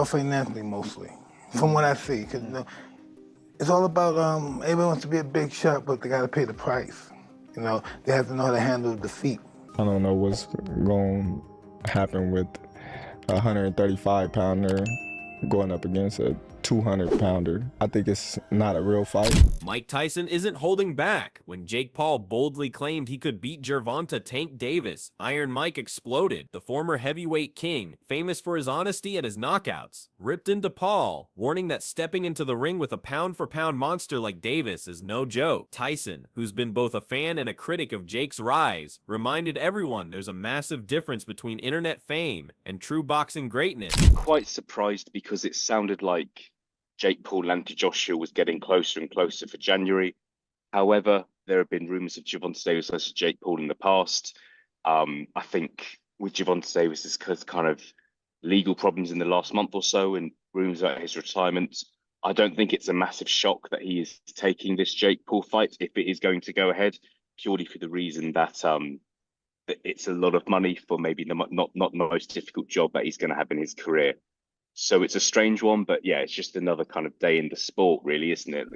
financially mostly, from what I see. Cause it's all about everyone wants to be a big shot, but they gotta pay the price. They have to know how to handle defeat. I don't know what's going to happen with a 135-pounder going up against a 200-pounder. I think it's not a real fight. Mike Tyson isn't holding back. When Jake Paul boldly claimed he could beat Gervonta "Tank" Davis, Iron Mike exploded. The former heavyweight king, famous for his honesty and his knockouts, ripped into Paul, warning that stepping into the ring with a pound-for-pound monster like Davis is no joke. Tyson, who's been both a fan and a critic of Jake's rise, reminded everyone there's a massive difference between internet fame and true boxing greatness. Quite surprised because it sounded like Jake Paul and Joshua was getting closer and closer for January. However, there have been rumours of Gervonta Davis versus Jake Paul in the past. I think with Gervonta Davis' kind of legal problems in the last month or so and rumours about his retirement, I don't think it's a massive shock that he is taking this Jake Paul fight if it is going to go ahead, purely for the reason that it's a lot of money for maybe not the most difficult job that he's going to have in his career. So it's a strange one, but yeah, it's just another kind of day in the sport, really, isn't it?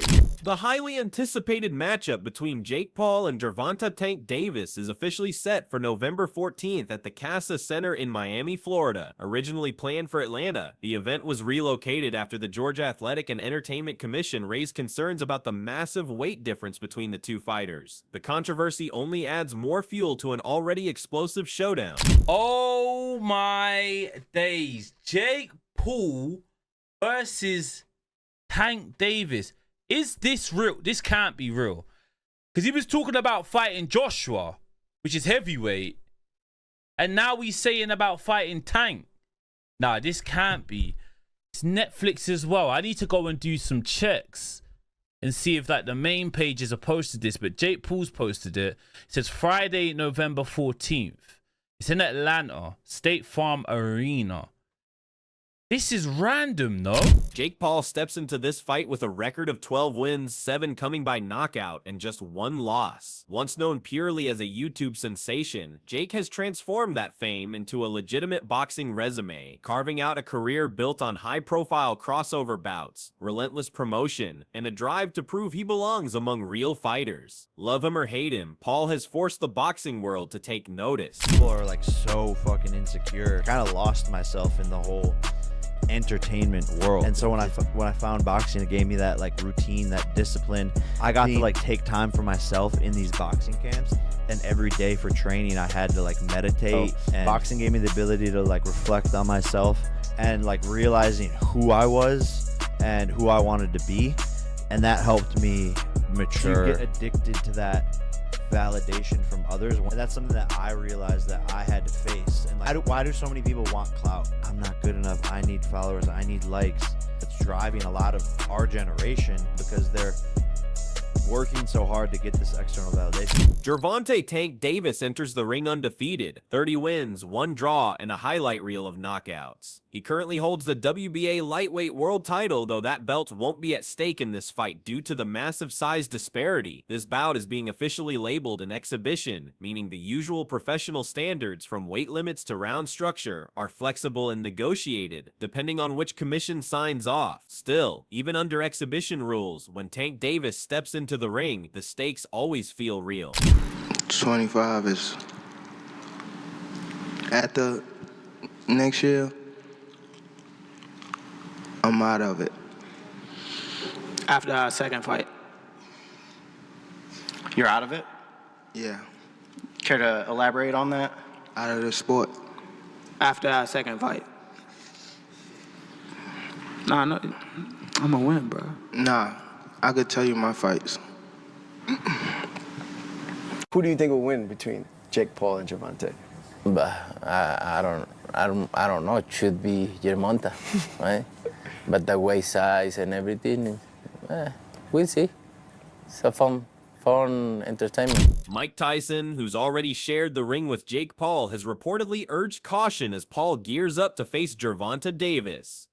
The highly anticipated matchup between Jake Paul and Gervonta "Tank" Davis is officially set for November 14th at the Casa Center in Miami, Florida. Originally planned for Atlanta, the event was relocated after the Georgia Athletic and Entertainment Commission raised concerns about the massive weight difference between the two fighters. The controversy only adds more fuel to an already explosive showdown. Oh my days. Jake Paul versus Tank Davis. Is this real? This can't be real. Because he was talking about fighting Joshua, which is heavyweight. And now he's saying about fighting Tank. Nah, this can't be. It's Netflix as well. I need to go and do some checks and see if the main pages have posted this. But Jake Paul's posted it. It says Friday, November 14th. It's in Atlanta, State Farm Arena. This is random, no? Jake Paul steps into this fight with a record of 12 wins, 7 coming by knockout, and just 1 loss. Once known purely as a YouTube sensation, Jake has transformed that fame into a legitimate boxing resume, carving out a career built on high-profile crossover bouts, relentless promotion, and a drive to prove he belongs among real fighters. Love him or hate him, Paul has forced the boxing world to take notice. People are like so fucking insecure. Kind of lost myself in the whole entertainment world, and so when I found boxing, it gave me that like routine, that discipline. I got to like take time for myself in these boxing camps, and every day for training I had to like meditate. And boxing gave me the ability to like reflect on myself and like realizing who I was and who I wanted to be, and that helped me mature. You get addicted to that validation from others, and that's something that I realized that I had to face. And like, why do so many people want clout? I'm not good enough. I need followers. I need likes. It's driving a lot of our generation because they're working so hard to get this external validation. Gervonta "Tank" Davis enters the ring undefeated, 30 wins, 1 draw, and a highlight reel of knockouts. He currently holds the WBA lightweight world title, though that belt won't be at stake in this fight due to the massive size disparity. This bout is being officially labeled an exhibition, meaning the usual professional standards from weight limits to round structure are flexible and negotiated, depending on which commission signs off. Still, even under exhibition rules, when Tank Davis steps into the ring, the stakes always feel real. 25 is at the next year. I'm out of it. After our second fight. You're out of it? Yeah. Care to elaborate on that? Out of the sport. After our second fight. Nah, no, I'm gonna win, bro. Nah, I could tell you my fights. Who do you think will win between Jake Paul and Gervonta? But I don't know. It should be Gervonta, right? But the waist size and everything, we'll see. It's a fun entertainment. Mike Tyson, who's already shared the ring with Jake Paul, has reportedly urged caution as Paul gears up to face Gervonta Davis.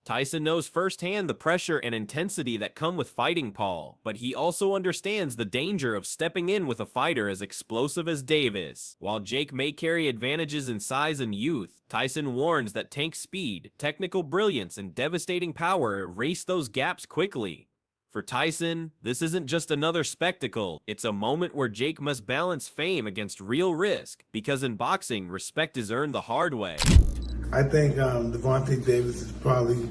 Tyson knows firsthand the pressure and intensity that come with fighting Paul, but he also understands the danger of stepping in with a fighter as explosive as Davis. While Jake may carry advantages in size and youth, Tyson warns that Tank's speed, technical brilliance, and devastating power erase those gaps quickly. For Tyson, this isn't just another spectacle, it's a moment where Jake must balance fame against real risk, because in boxing, respect is earned the hard way. I think Gervonta Davis is probably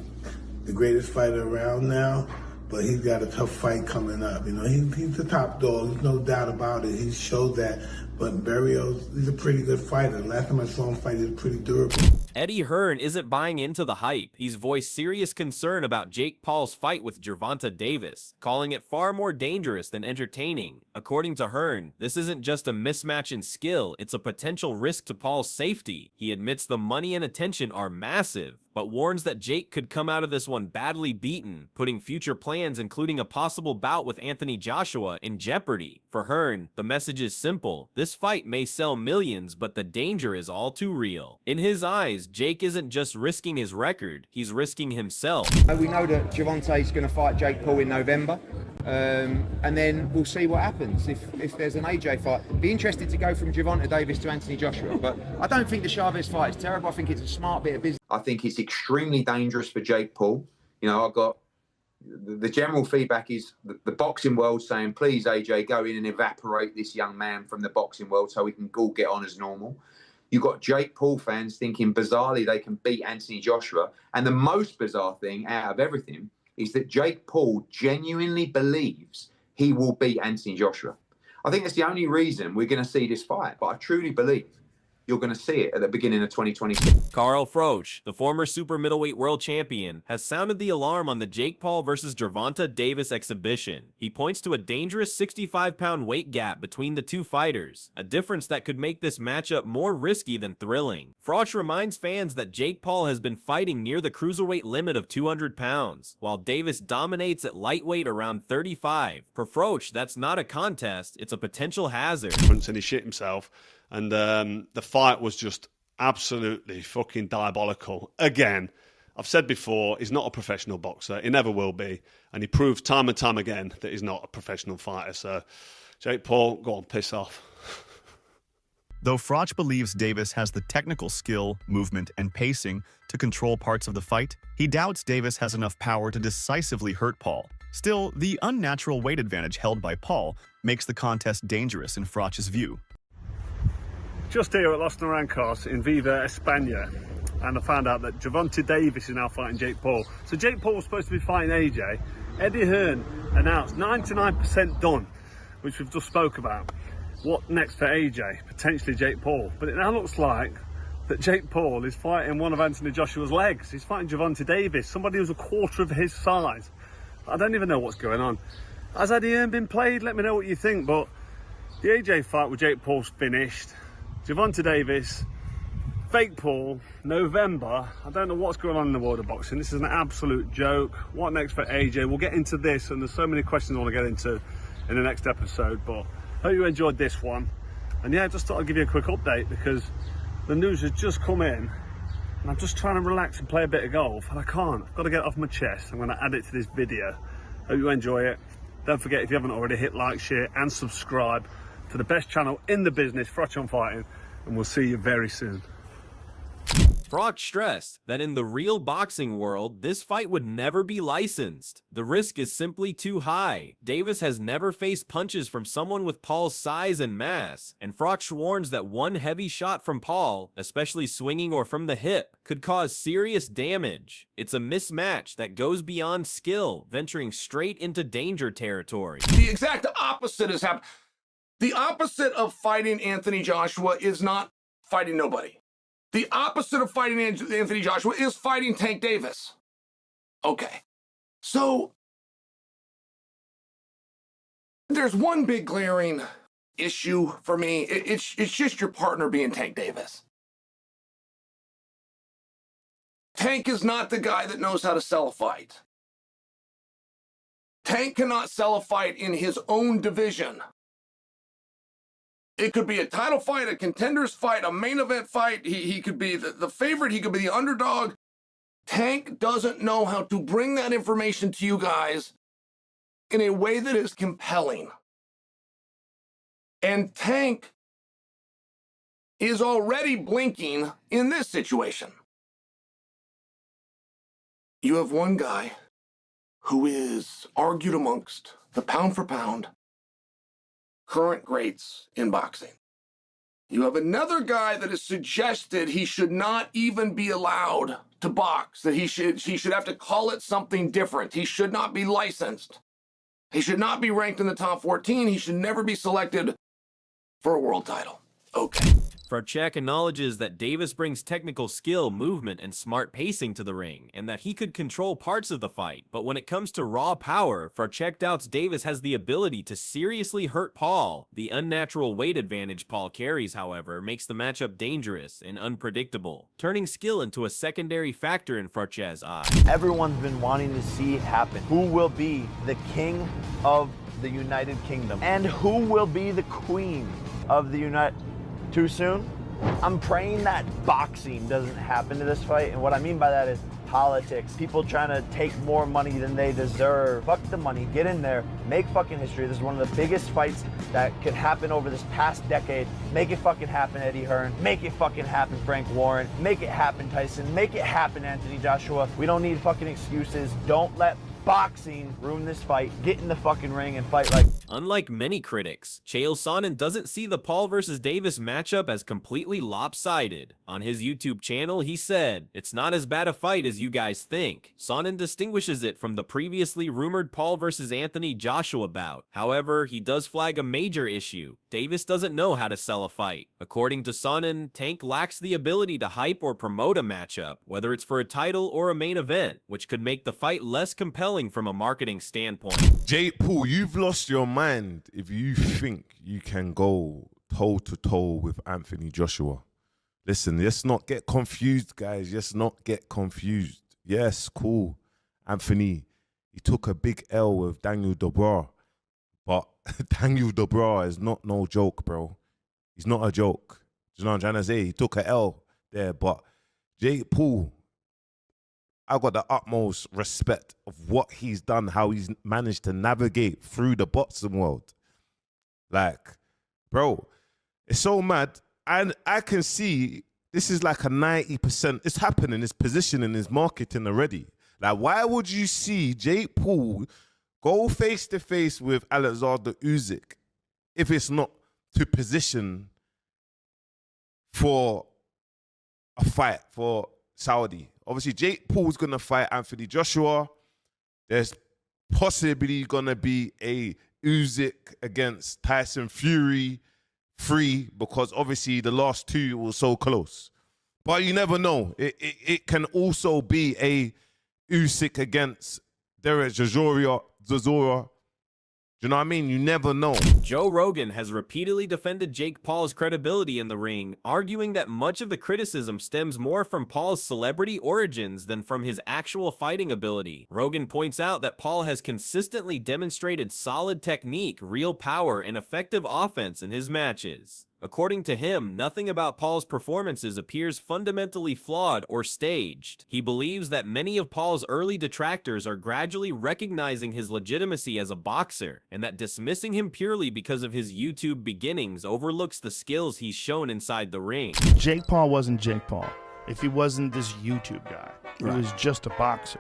the greatest fighter around now, but he's got a tough fight coming up. You know, he's the top dog. There's no doubt about it. He showed that. But Barrios, he's a pretty good fighter. Last time I saw him fight, he was pretty durable. Eddie Hearn isn't buying into the hype. He's voiced serious concern about Jake Paul's fight with Gervonta Davis, calling it far more dangerous than entertaining. According to Hearn, this isn't just a mismatch in skill, it's a potential risk to Paul's safety. He admits the money and attention are massive, but warns that Jake could come out of this one badly beaten, putting future plans, including a possible bout with Anthony Joshua, in jeopardy. For Hearn, the message is simple. This fight may sell millions, but the danger is all too real. In his eyes, Jake isn't just risking his record, he's risking himself. We know that Gervonta's going to fight Jake Paul in November, and then we'll see what happens if there's an AJ fight. Be interested to go from Gervonta Davis to Anthony Joshua, but I don't think the Chavez fight is terrible. I think it's a smart bit of business. I think it's extremely dangerous for Jake Paul. You know, I've got the general feedback is the boxing world saying, please, AJ, go in and evaporate this young man from the boxing world so we can all get on as normal. You've got Jake Paul fans thinking bizarrely they can beat Anthony Joshua. And the most bizarre thing out of everything is that Jake Paul genuinely believes he will beat Anthony Joshua. I think that's the only reason we're going to see this fight. But I truly believe you're going to see it at the beginning of 2026. Carl Froch, the former super middleweight world champion, has sounded the alarm on the Jake Paul versus Gervonta Davis exhibition. He points to a dangerous 65-pound weight gap between the two fighters, a difference that could make this matchup more risky than thrilling. Froch reminds fans that Jake Paul has been fighting near the cruiserweight limit of 200 pounds, while Davis dominates at lightweight around 35. For Froch, that's not a contest, it's a potential hazard. And he shit himself. And the fight was just absolutely fucking diabolical. Again, I've said before, he's not a professional boxer. He never will be. And he proved time and time again that he's not a professional fighter. So, Jake Paul, go on, piss off. Though Froch believes Davis has the technical skill, movement, and pacing to control parts of the fight, he doubts Davis has enough power to decisively hurt Paul. Still, the unnatural weight advantage held by Paul makes the contest dangerous in Froch's view. Just here at Los Naranjos in Viva, España, and I found out that Gervonta Davis is now fighting Jake Paul. So Jake Paul was supposed to be fighting AJ. Eddie Hearn announced 99% done, which we've just spoke about. What next for AJ? Potentially Jake Paul. But it now looks like that Jake Paul is fighting one of Anthony Joshua's legs. He's fighting Gervonta Davis, somebody who's a quarter of his size. I don't even know what's going on. Has Eddie Hearn been played? Let me know what you think. But the AJ fight with Jake Paul's finished. Gervonta Davis, fake Paul, November. I don't know what's going on in the world of boxing. This is an absolute joke. What next for AJ? We'll get into this, and there's so many questions I want to get into in the next episode, but hope you enjoyed this one. And yeah, I just thought I'd give you a quick update because the news has just come in, and I'm just trying to relax and play a bit of golf, and I can't. I've got to get it off my chest. I'm going to add it to this video. Hope you enjoy it. Don't forget, if you haven't already, hit like, share, and subscribe to the best channel in the business, Froch on Fighting, and we'll see you very soon. Froch stressed that in the real boxing world, this fight would never be licensed. The risk is simply too high. Davis has never faced punches from someone with Paul's size and mass, and Froch warns that one heavy shot from Paul, especially swinging or from the hip, could cause serious damage. It's a mismatch that goes beyond skill, venturing straight into danger territory. The exact opposite has happened. The opposite of fighting Anthony Joshua is not fighting nobody. The opposite of fighting Anthony Joshua is fighting Tank Davis. Okay. So there's one big glaring issue for me. It's just your partner being Tank Davis. Tank is not the guy that knows how to sell a fight. Tank cannot sell a fight in his own division. It could be a title fight, a contenders fight, a main event fight. He could be the favorite. He could be the underdog. Tank doesn't know how to bring that information to you guys in a way that is compelling. And Tank is already blinking in this situation. You have one guy who is argued amongst the pound for pound current greats in boxing. You have another guy that has suggested he should not even be allowed to box, that he should have to call it something different. He should not be licensed. He should not be ranked in the top 14. He should never be selected for a world title. Okay. Frochek acknowledges that Davis brings technical skill, movement, and smart pacing to the ring, and that he could control parts of the fight. But when it comes to raw power, Frochek doubts Davis has the ability to seriously hurt Paul. The unnatural weight advantage Paul carries, however, makes the matchup dangerous and unpredictable, turning skill into a secondary factor in Frochek's eyes. Everyone's been wanting to see it happen. Who will be the king of the United Kingdom? And who will be the queen of the United... Too soon? I'm praying that boxing doesn't happen to this fight, and what I mean by that is politics. People trying to take more money than they deserve. Fuck the money, get in there, make fucking history. This is one of the biggest fights that could happen over this past decade. Make it fucking happen, Eddie Hearn. Make it fucking happen, Frank Warren. Make it happen, Tyson. Make it happen, Anthony Joshua. We don't need fucking excuses. Don't let boxing ruin this fight. Get in the fucking ring and fight like... Unlike many critics, Chael Sonnen doesn't see the Paul vs. Davis matchup as completely lopsided. On his YouTube channel, he said, "It's not as bad a fight as you guys think." Sonnen distinguishes it from the previously rumored Paul vs. Anthony Joshua bout. However, he does flag a major issue. Davis doesn't know how to sell a fight. According to Sonnen, Tank lacks the ability to hype or promote a matchup, whether it's for a title or a main event, which could make the fight less compelling from a marketing standpoint. Jake Paul, you've lost your mind if you think you can go toe-to-toe with Anthony Joshua. Listen, let's not get confused, guys. Let's not get confused. Yes, cool. Anthony, he took a big L with Daniel Dubois. But Daniel Dubois is not no joke, bro. He's not a joke. Do you know what I'm trying to say? He took a L there. But Jake Paul, I got the utmost respect of what he's done, how he's managed to navigate through the boxing world. Like, bro, it's so mad. And I can see this is like a 90%. It's happening, it's positioning, it's marketing already. Like, why would you see Jake Paul go face-to-face with Alexander Usyk if it's not to position for a fight for Saudi? Obviously, Jake Paul's going to fight Anthony Joshua. There's possibly going to be a Usyk against Tyson Fury 3 because obviously the last two were so close. But you never know. It can also be a Usyk against Derek Chisora. Do you know what I mean? You never know. Joe Rogan has repeatedly defended Jake Paul's credibility in the ring, arguing that much of the criticism stems more from Paul's celebrity origins than from his actual fighting ability. Rogan points out that Paul has consistently demonstrated solid technique, real power, and effective offense in his matches. According to him, nothing about Paul's performances appears fundamentally flawed or staged. He believes that many of Paul's early detractors are gradually recognizing his legitimacy as a boxer, and that dismissing him purely because of his YouTube beginnings overlooks the skills he's shown inside the ring. Jake Paul wasn't Jake Paul if he wasn't this YouTube guy. He was just a boxer.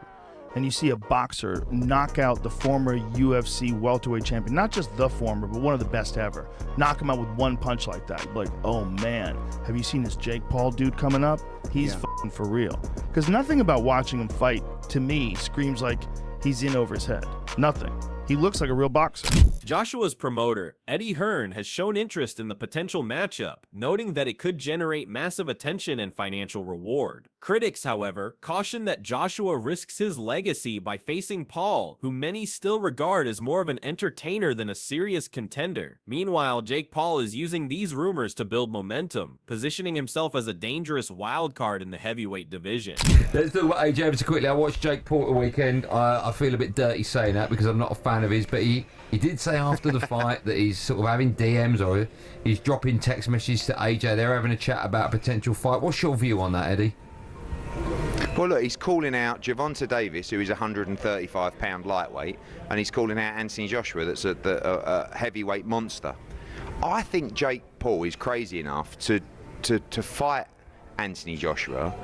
And you see a boxer knock out the former UFC welterweight champion, not just the former, but one of the best ever. Knock him out with one punch like that. Like, oh man, have you seen this Jake Paul dude coming up? He's fucking for real. Because nothing about watching him fight, to me, screams like he's in over his head. Nothing. He looks like a real boxer. Joshua's promoter, Eddie Hearn, has shown interest in the potential matchup, noting that it could generate massive attention and financial reward. Critics, however, caution that Joshua risks his legacy by facing Paul, who many still regard as more of an entertainer than a serious contender. Meanwhile, Jake Paul is using these rumors to build momentum, positioning himself as a dangerous wild card in the heavyweight division. Let's talk about AJ ever so quickly. I watched Jake Paul the weekend. I feel a bit dirty saying that because I'm not a fan of his, but he did say after the fight that he's sort of having DMs or he's dropping text messages to AJ. They're having a chat about a potential fight. What's your view on that, Eddie? Well, look, he's calling out Gervonta Davis, who is a 135-pound lightweight, and he's calling out Anthony Joshua, that's a heavyweight monster. I think Jake Paul is crazy enough to fight Anthony Joshua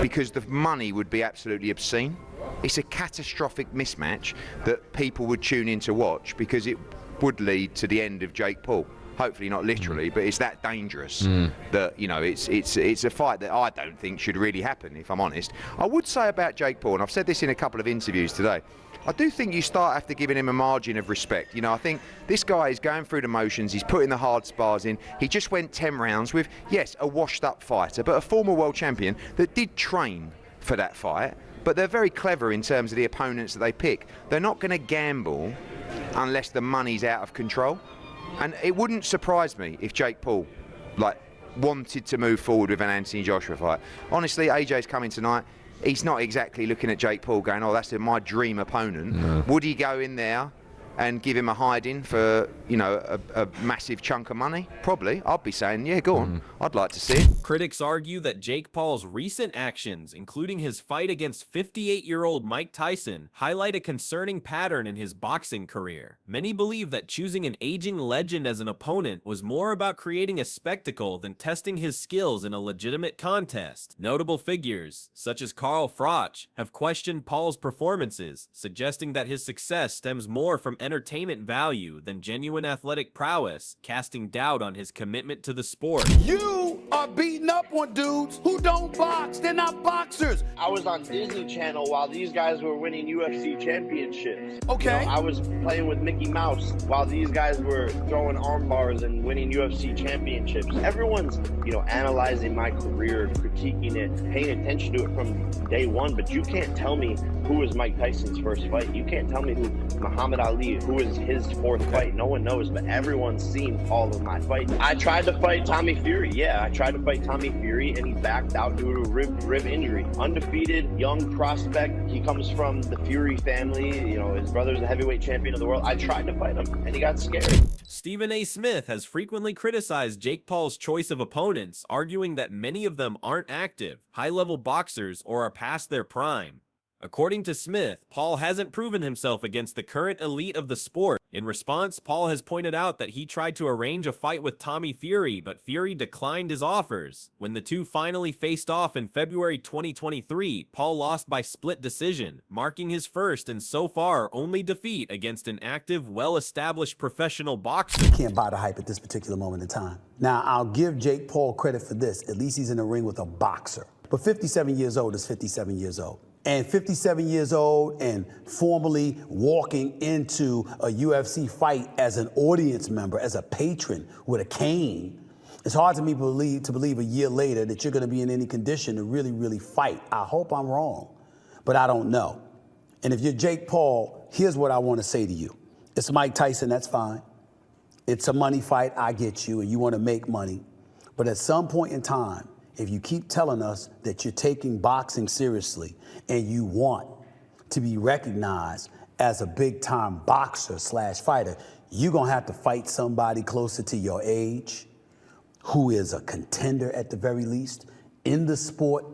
because the money would be absolutely obscene. It's a catastrophic mismatch that people would tune in to watch because it would lead to the end of Jake Paul. Hopefully not literally, but it's that dangerous that, you know, it's a fight that I don't think should really happen, if I'm honest. I would say about Jake Paul, and I've said this in a couple of interviews today, I do think you start after giving him a margin of respect. You know, I think this guy is going through the motions, he's putting the hard spars in. He just went 10 rounds with, yes, a washed-up fighter, but a former world champion that did train for that fight. But they're very clever in terms of the opponents that they pick. They're not going to gamble unless the money's out of control. And it wouldn't surprise me if Jake Paul, wanted to move forward with an Anthony Joshua fight. Honestly, AJ's coming tonight. He's not exactly looking at Jake Paul going, oh, that's my dream opponent. No. Would he go in there and give him a hiding for, you know, a massive chunk of money? Probably. I'd be saying, yeah, go on. I'd like to see it. Critics argue that Jake Paul's recent actions, including his fight against 58-year-old Mike Tyson, highlight a concerning pattern in his boxing career. Many believe that choosing an aging legend as an opponent was more about creating a spectacle than testing his skills in a legitimate contest. Notable figures, such as Carl Froch, have questioned Paul's performances, suggesting that his success stems more from entertainment value than genuine athletic prowess, casting doubt on his commitment to the sport. You are beating up on dudes who don't box. They're not boxers. I was on Disney Channel while these guys were winning UFC championships. Okay. You know, I was playing with Mickey Mouse while these guys were throwing arm bars and winning UFC championships. Everyone's, you know, analyzing my career, critiquing it, paying attention to it from day one, but you can't tell me who was Mike Tyson's first fight. You can't tell me who Muhammad Ali, who was his fourth fight. No one knows, but everyone's seen all of my fights. I tried to fight Tommy Fury. Yeah, I tried to fight Tommy Fury, and he backed out due to a rib injury. Undefeated, young prospect. He comes from the Fury family. You know, his brother's the heavyweight champion of the world. I tried to fight him, and he got scared. Stephen A. Smith has frequently criticized Jake Paul's choice of opponents, arguing that many of them aren't active, high-level boxers, or are past their prime. According to Smith, Paul hasn't proven himself against the current elite of the sport. In response, Paul has pointed out that he tried to arrange a fight with Tommy Fury, but Fury declined his offers. When the two finally faced off in February 2023, Paul lost by split decision, marking his first and so far only defeat against an active, well-established professional boxer. Can't buy the hype at this particular moment in time. Now, I'll give Jake Paul credit for this. At least he's in the ring with a boxer. But 57 years old is 57 years old. And 57 years old and formally walking into a UFC fight as an audience member, as a patron with a cane, it's hard to me to believe a year later that you're going to be in any condition to really, really fight. I hope I'm wrong, but I don't know. And if you're Jake Paul, here's what I want to say to you. It's Mike Tyson, that's fine. It's a money fight, I get you, and you want to make money. But at some point in time, if you keep telling us that you're taking boxing seriously and you want to be recognized as a big-time boxer / fighter, you're going to have to fight somebody closer to your age who is a contender at the very least in the sport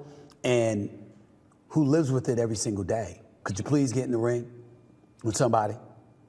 and who lives with it every single day. Could you please get in the ring with somebody?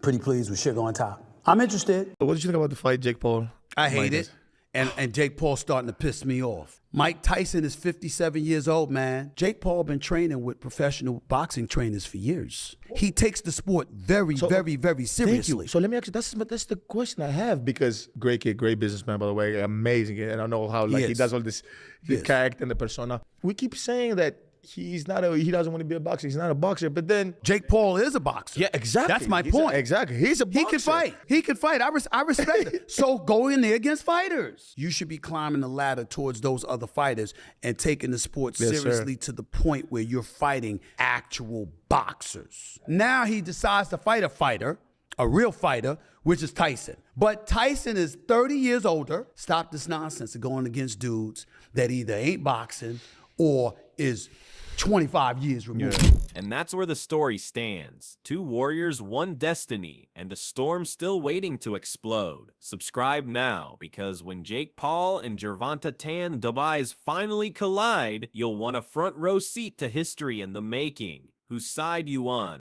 Pretty please with sugar on top. I'm interested. What did you think about the fight, Jake Paul? I hate it. And Jake Paul's starting to piss me off. Mike Tyson is 57 years old, man. Jake Paul been training with professional boxing trainers for years. He takes the sport very, very, very seriously. Thank you. So let me ask you, that's the question I have, because great kid, great businessman, by the way, amazing. And I know how he does all this, the character and the persona. We keep saying that he doesn't want to be a boxer. He's not a boxer. But then Jake Paul is a boxer. Yeah, exactly. That's my point. Exactly. He's a boxer. He can fight. I respect it. So go in there against fighters. You should be climbing the ladder towards those other fighters and taking the sport seriously to the point where you're fighting actual boxers. Now he decides to fight a fighter, a real fighter, which is Tyson. But Tyson is 30 years older. Stop this nonsense of going against dudes that either ain't boxing or is 25 years removed. And that's where the story stands. 2 warriors, 1 destiny, and a storm still waiting to explode. Subscribe now, because when Jake Paul and Gervonta Davis finally collide, you'll want a front row seat to history in the making. Whose side you on?